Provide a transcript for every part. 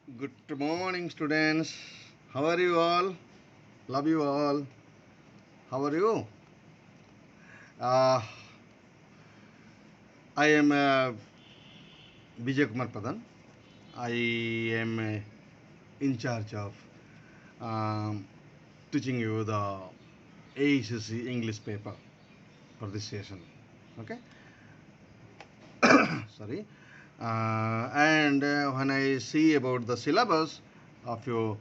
Good morning, students. How are you all? Love you all. How are you? Uh, I am Vijay Kumar Padan. I am in charge of um, teaching you the AECC English paper for this session. Okay? Sorry. And when I see about the syllabus of your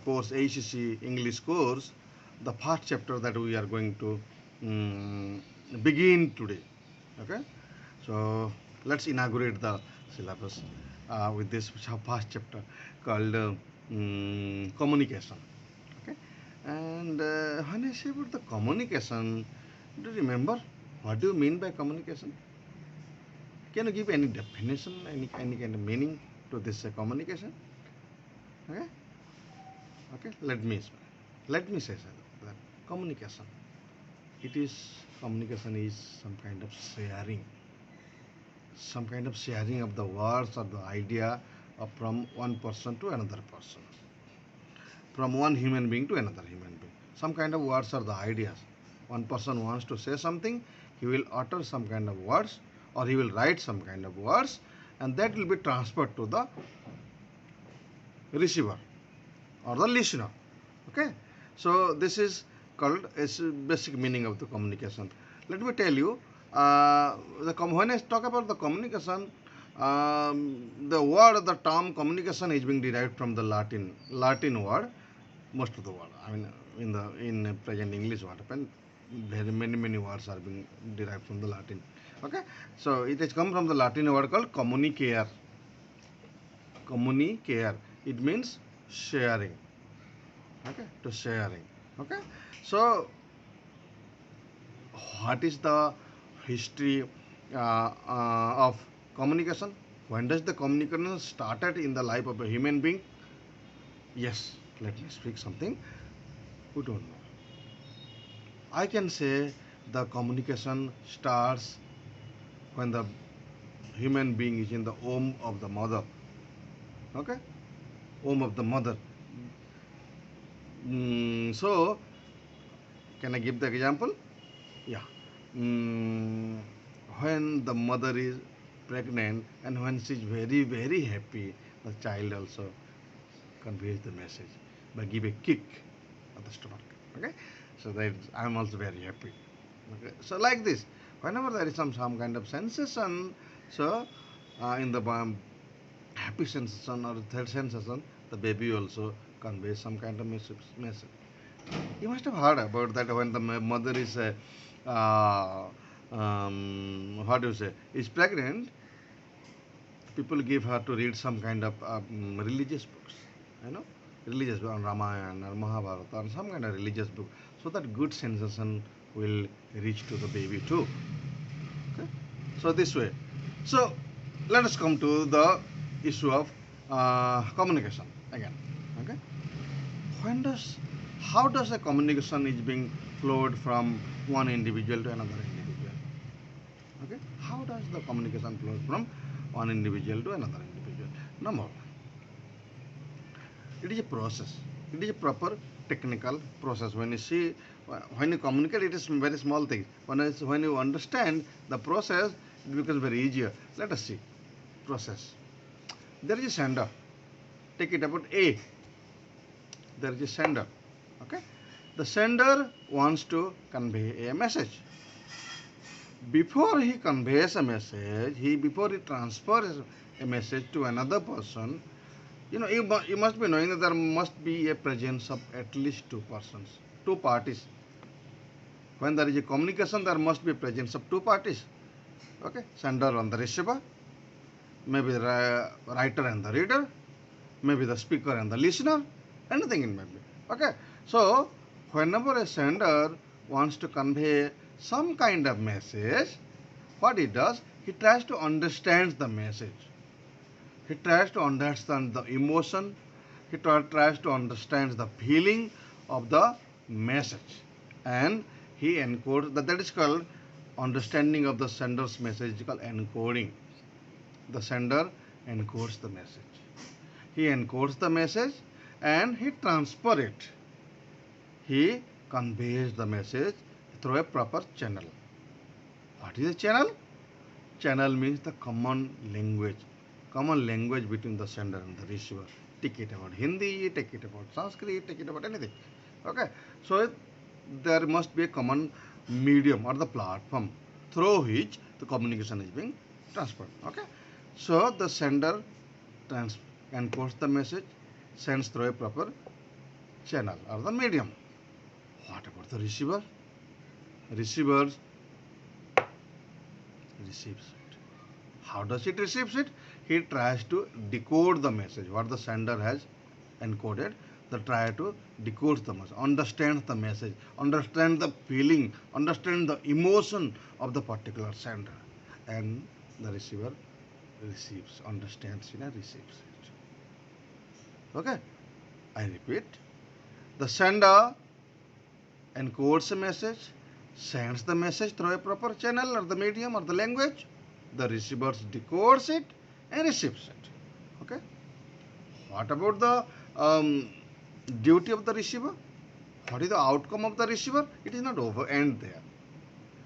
course ACC English course, the first chapter that we are going to begin today. Okay, so let's inaugurate the syllabus with this first chapter called communication. Okay, and when I say about the communication, do you remember what do you mean by communication? Can you give any definition, any kind of meaning to this communication? Okay, okay. Let me say so, that communication. It is communication is some kind of sharing of the words or the idea of from one person to another person, from one human being to another human being. Some kind of words are the ideas. One person wants to say something, he will utter some kind of words, or he will write some kind of words, and that will be transferred to the receiver or the listener. Okay, so this is called as basic meaning of the communication. Let me tell you, when I talk about the communication, the word, the term communication is being derived from the Latin word. Most of the word, I mean, in present English, what happened? Very many words are being derived from the Latin. Okay, so it has come from the Latin word called communicare. Communicare. It means sharing. Okay, to sharing. Okay, so what is the history of communication? When does the communication started in the life of a human being? Yes, let me speak something. We don't know. I can say the communication starts when the human being is in the womb of the mother. Okay, womb of the mother. So, can I give the example? Yeah. Mm, when the mother is pregnant and when she is very happy, the child also conveys the message by give a kick at the stomach. Okay, so that I'm also very happy. Okay, so like this, whenever there is some kind of sensation, so in the happy sensation or third sensation, the baby also conveys some kind of message. You must have heard about that when the mother is, what do you say, is pregnant, people give her to read some kind of religious books, you know, religious book on Ramayana or Mahabharata or some kind of religious book, so that good sensation will reach to the baby too. Okay? So this way. So let us come to the issue of communication again. Okay? When does how does a communication is being flowed from one individual to another individual? Okay, how does the communication flow from one individual to another individual? Number one, it is a process. It is a proper technical process. When you see, when you communicate, it is very small things. When you understand the process, it becomes very easier. Let us see process. There is a sender. Take it about A. There is a sender. Okay, the sender wants to convey a message. Before he conveys a message, before he transfers a message to another person, you must be knowing that there must be a presence of at least two persons, two parties. When there is a communication, there must be a presence of two parties. Okay, sender and the receiver, maybe the writer and the reader, maybe the speaker and the listener, anything in maybe. Okay, so whenever a sender wants to convey some kind of message, what he does, he tries to understand the message. He tries to understand the emotion. He tries to understand the feeling of the message, and he encodes that. That is called understanding of the sender's message. Is called encoding. The sender encodes the message. he encodes the message and he transfers it. He conveys the message through a proper channel. What is a channel? Channel means the common language between the sender and the receiver. Take it about Hindi, take it about Sanskrit, take it about anything. Okay, so there must be a common medium or the platform through which the communication is being transferred. Okay, so the sender encodes the message, sends through a proper channel or the medium. What about the receiver? Receiver receives it. How does it receives it? He tries to decode the message what the sender has encoded. They try to decode the message, understand the feeling, understand the emotion of the particular sender, and the receiver receives, understands, receives it. Okay, I repeat: the sender encodes a message, sends the message through a proper channel or the medium or the language. The receiver decodes it and receives it. Okay. What about the duty of the receiver? What is the outcome of the receiver? It is not over end there.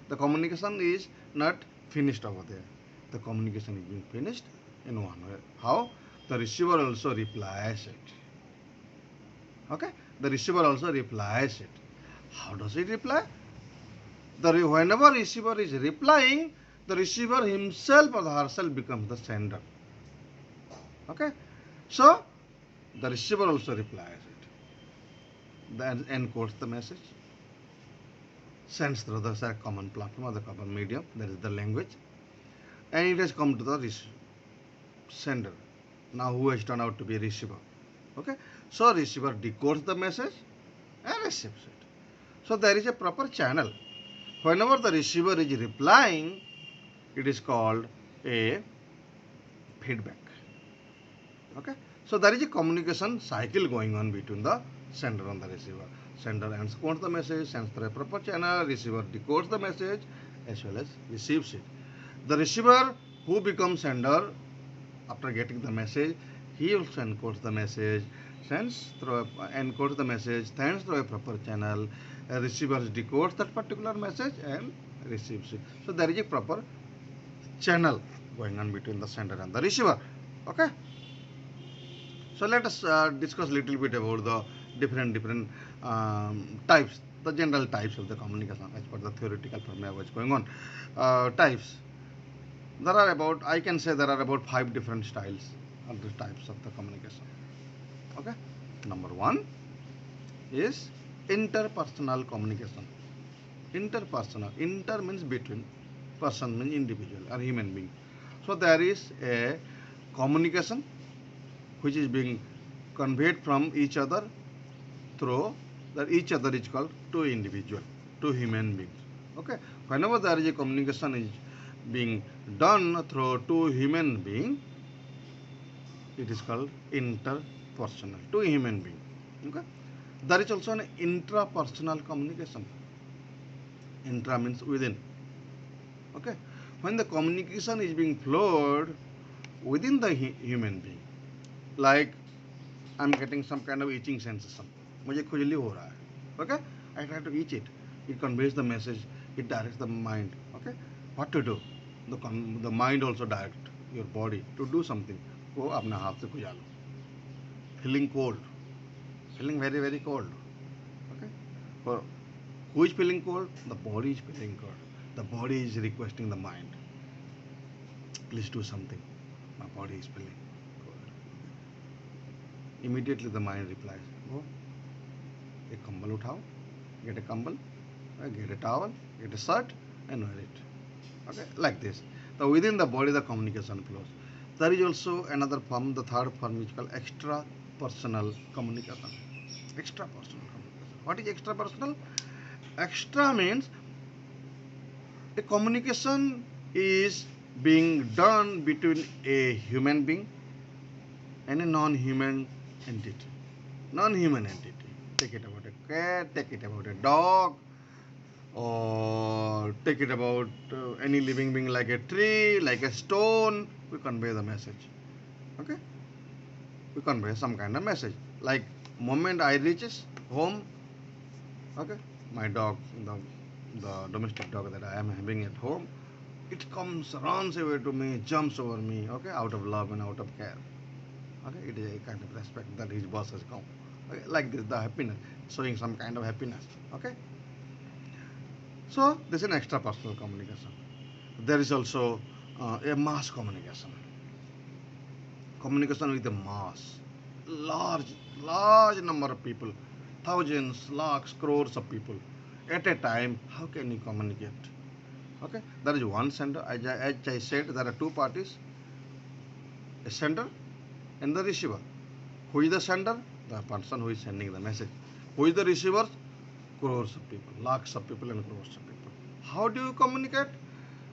The communication is not finished over there. The communication is being finished in one way. How? The receiver also replies it. Okay? The receiver also replies it. How does it reply? Whenever receiver is replying, the receiver himself or herself becomes the sender. Okay? So, the receiver also replies it. Then encodes the message, sends through the common platform or the common medium, that is the language, and it has come to the sender. Now, who has turned out to be a receiver? Okay? So, receiver decodes the message and receives it. So, there is a proper channel. Whenever the receiver is replying, it is called a feedback. Okay, so there is a communication cycle going on between the sender and the receiver. Sender encodes the message, sends through a proper channel, receiver decodes the message as well as receives it. The receiver who becomes sender after getting the message, he also encodes the message, encodes the message, sends through a proper channel, receiver decodes that particular message and receives it. So there is a proper channel going on between the sender and the receiver. Okay. So let us discuss a little bit about the different types, the general types of the communication as per the theoretical formula which is going on. Types. There are about, I can say there are about 5 different styles of the types of the communication. Okay. Number 1 is interpersonal communication. Interpersonal. Inter means between. Person means individual or human being. So there is a communication which is being conveyed from each other through that each other is called two individual, two human beings. Okay. Whenever there is a communication is being done through two human beings, it is called interpersonal, two human beings. Okay. There is also an intrapersonal communication. Intra means within. Okay. When the communication is being flowed within the human being, like I'm getting some kind of itching sensation, मुझे खुजली हो रहा है. Okay, I try to itch it. It conveys the message. It directs the mind. Okay, what to do? The mind also directs your body to do something. वो अपने हाथ से खुजा लो. Feeling cold, feeling very cold. Okay, for who is feeling cold? The body is feeling cold. The body is requesting the mind. Please do something. My body is feeling cold. Immediately the mind replies, "Oh, एक कंबल उठाओ, get a कंबल, get a towel, get a shirt, and wear it." Okay, like this. So within the body, the communication flows. There is also another form, the third form, which is called extra-personal communication. Extra-personal communication. What is extra-personal? Extra means a communication is being done between a human being and a non-human entity. Non-human entity. Take it about a cat, take it about a dog, or take it about any living being like a tree, like a stone. We convey the message. Okay? we convey some kind of message. Like moment I reaches home, okay, my dog, the domestic dog that I am having at home, it comes, runs away to me, jumps over me, okay, out of love and out of care. Okay, it is a kind of respect that his boss has come. Okay, like this, the happiness, showing some kind of happiness. Okay, so this is an extra personal communication. There is also a mass communication. Communication with the mass, large, large number of people, thousands, lakhs, crores of people at a time. How can you communicate? Okay, there is one sender. As I said, there are two parties: a sender and the receiver. Who is the sender? The person who is sending the message. Who is the receiver? Crores of people, lakhs of people, and crores of people. How do you communicate?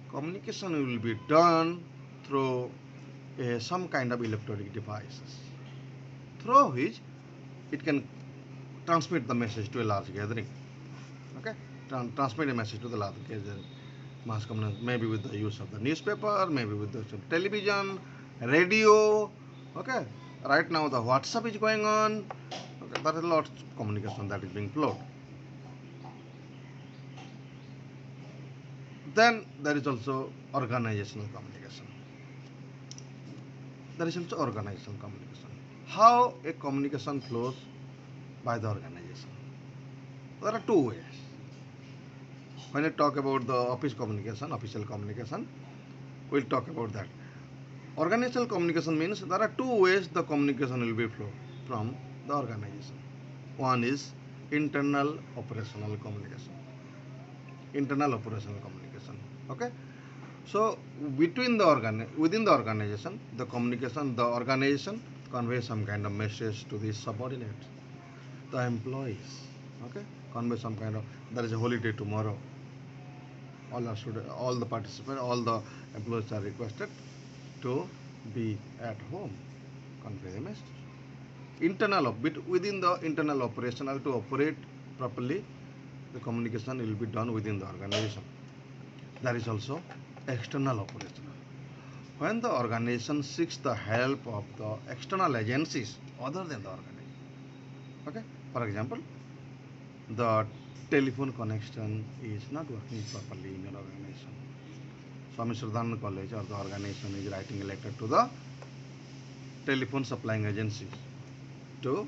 Communication will be done through some kind of electronic devices, through which it can transmit the message to a large gathering. Okay, transmit a message to the large gathering. Mass communication, maybe with the use of the newspaper, maybe with the use of television, radio. Okay, right now the WhatsApp is going on. Okay, there is a lot of communication that is being flowed. Then there is also organizational communication. There is also organizational communication. How a communication flows by the organization. There are two ways. When I talk about the office communication, official communication, we'll talk about that. Organizational communication means there are two ways the communication will be flow from the organization. One is internal operational communication. Internal operational communication. Okay. So between the within the organization, the organization conveys some kind of message to the subordinates, the employees. Okay, convey some kind of, there is a holiday tomorrow. All the participants, all the employees are requested to be at home. Convey the message. Within the internal operational, to operate properly, the communication will be done within the organization. There is also external operational. When the organization seeks the help of the external agencies other than the organization. Okay, for example, the telephone connection is not working properly in your organization. Swami Shraddhananda College or the organization is writing a letter to the telephone supplying agencies to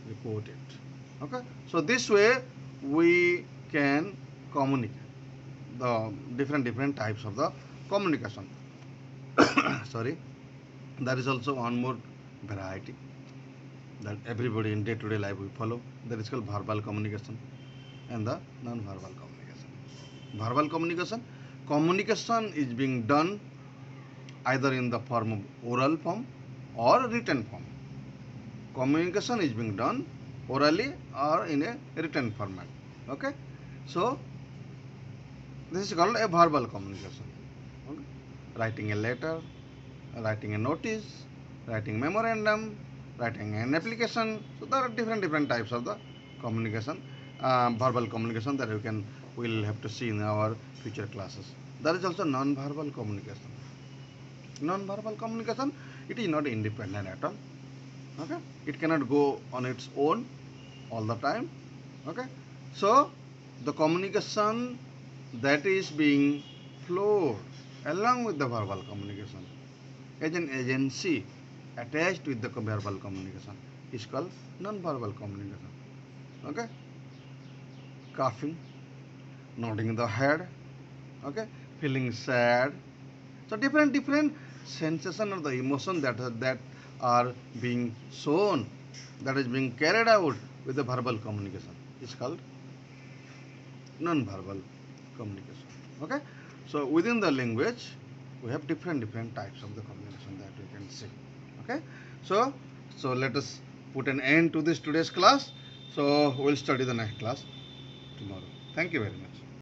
report it. Okay, so this way we can communicate the different types of the communication. Sorry, there is also one more variety that everybody in day-to-day life will follow. That is called verbal communication and the non-verbal communication. Verbal communication, communication is being done either in the form of oral form or written form. Communication is being done orally or in a written format. Okay, so this is called a verbal communication. Okay? Writing a letter, writing a notice, writing memorandum, writing an application. So there are different types of the communication, verbal communication that we'll have to see in our future classes. There is also non-verbal communication. Non-verbal communication, it is not independent at all. Okay, it cannot go on its own all the time. Okay, so the communication that is being flowed along with the verbal communication as an agency attached with the verbal communication is called non-verbal communication. Okay, coughing, nodding the head, okay, feeling sad. So different sensation or the emotion that are being shown, that is being carried out with the verbal communication is called non-verbal communication. Okay, so within the language we have different types of the communication that we can see. Okay, so let us put an end to this today's class. So we'll study the next class tomorrow. Thank you very much.